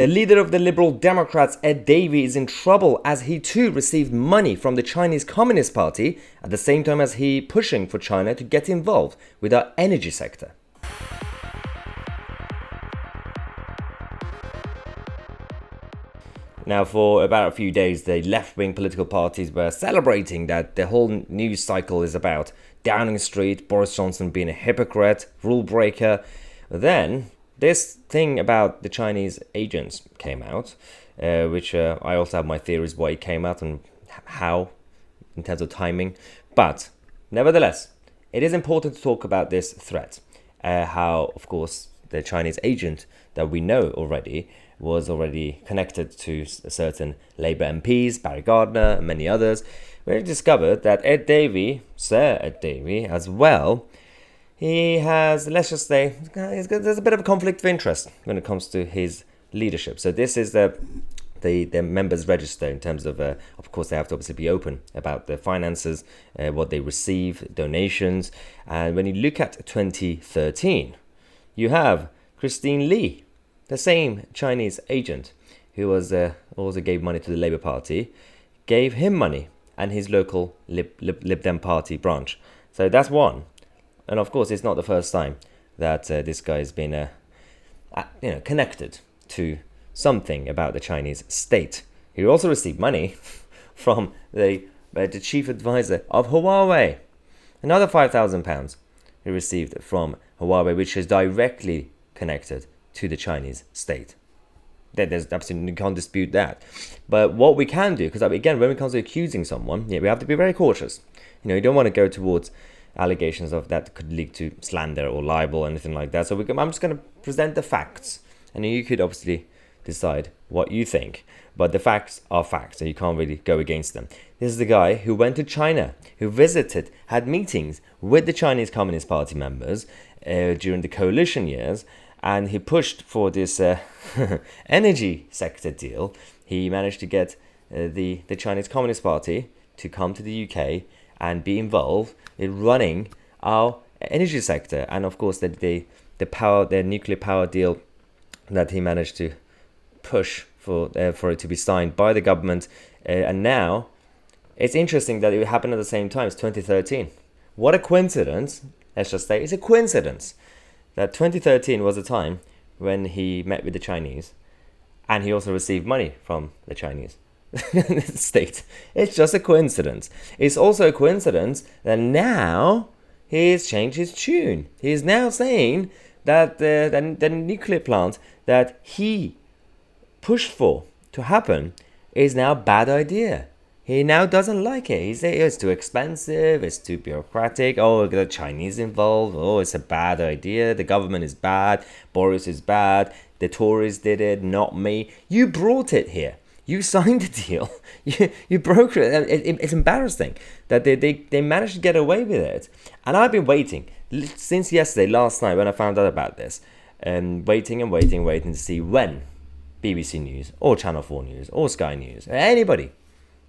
The leader of the Liberal Democrats, Ed Davey, is in trouble as he too received money from the Chinese Communist Party at the same time as he pushing for China to get involved with our energy sector. Now, for about a few days, the left-wing political parties were celebrating that the whole news cycle is about Downing Street, Boris Johnson being a hypocrite, rule breaker. Then this thing about the Chinese agents came out, which I also have my theories why it came out and how, in terms of timing. But nevertheless, it is important to talk about this threat. How, of course, the Chinese agent that we know already was already connected to certain Labour MPs, Barry Gardner and many others. We discovered that Ed Davey, Sir Ed Davey as well, he has, let's just say, there's a bit of a conflict of interest when it comes to his leadership. So this is the members register in terms of course, they have to obviously be open about their finances, what they receive, donations. And when you look at 2013, you have Christine Lee, the same Chinese agent who was also gave money to the Labour Party, gave him money and his local Lib Dem Party branch. So that's one. And of course, it's not the first time that this guy has been connected to something about the Chinese state. He also received money from the chief advisor of Huawei. Another £5,000 he received from Huawei, which is directly connected to the Chinese state. There's absolutely, you can't dispute that. But what we can do, because again, when it comes to accusing someone, we have to be very cautious. You don't want to go towards allegations of that could lead to slander or libel or anything like that. So I'm just going to present the facts, and you could obviously decide what you think. But the facts are facts, so you can't really go against them. This is the guy who went to China, who visited, had meetings with the Chinese Communist Party members during the coalition years, and he pushed for this energy sector deal. He managed to get the Chinese Communist Party to come to the UK and be involved in running our energy sector. And of course, the nuclear power deal that he managed to push for it to be signed by the government. And now, it's interesting that it happened at the same time as 2013. What a coincidence, let's just say, it's a coincidence that 2013 was a time when he met with the Chinese, and he also received money from the Chinese state. It's just a coincidence. It's also a coincidence that now he's changed his tune. He's now saying that the nuclear plant that he pushed for to happen is now a bad idea. He now doesn't like it. He says it's too expensive, it's too bureaucratic. Oh, the Chinese involved. Oh, it's a bad idea. The government is bad. Boris is bad. The Tories did it, not me. You brought it here. You signed the deal. You broke it. It's embarrassing that they managed to get away with it. And I've been waiting since yesterday, last night, when I found out about this. Waiting to see when BBC News or Channel 4 News or Sky News, anybody,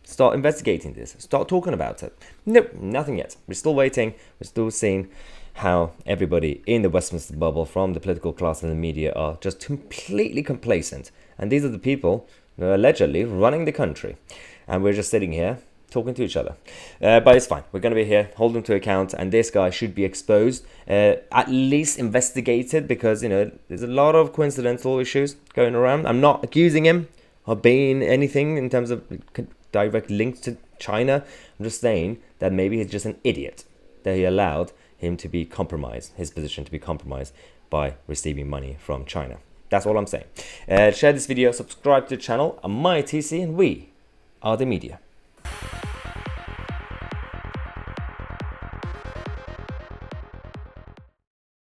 start investigating this, start talking about it. Nope, nothing yet. We're still waiting. We're still seeing how everybody in the Westminster bubble, from the political class and the media, are just completely complacent. And these are the people who are allegedly running the country. And we're just sitting here talking to each other. But it's fine. We're going to be here, hold them to account, and this guy should be exposed, at least investigated, because, there's a lot of coincidental issues going around. I'm not accusing him of being anything in terms of direct links to China. I'm just saying that maybe he's just an idiot, that he allowed him to be compromised, his position to be compromised by receiving money from China. That's all I'm saying. Share this video, subscribe to the channel. I'm my TC, and we are the media.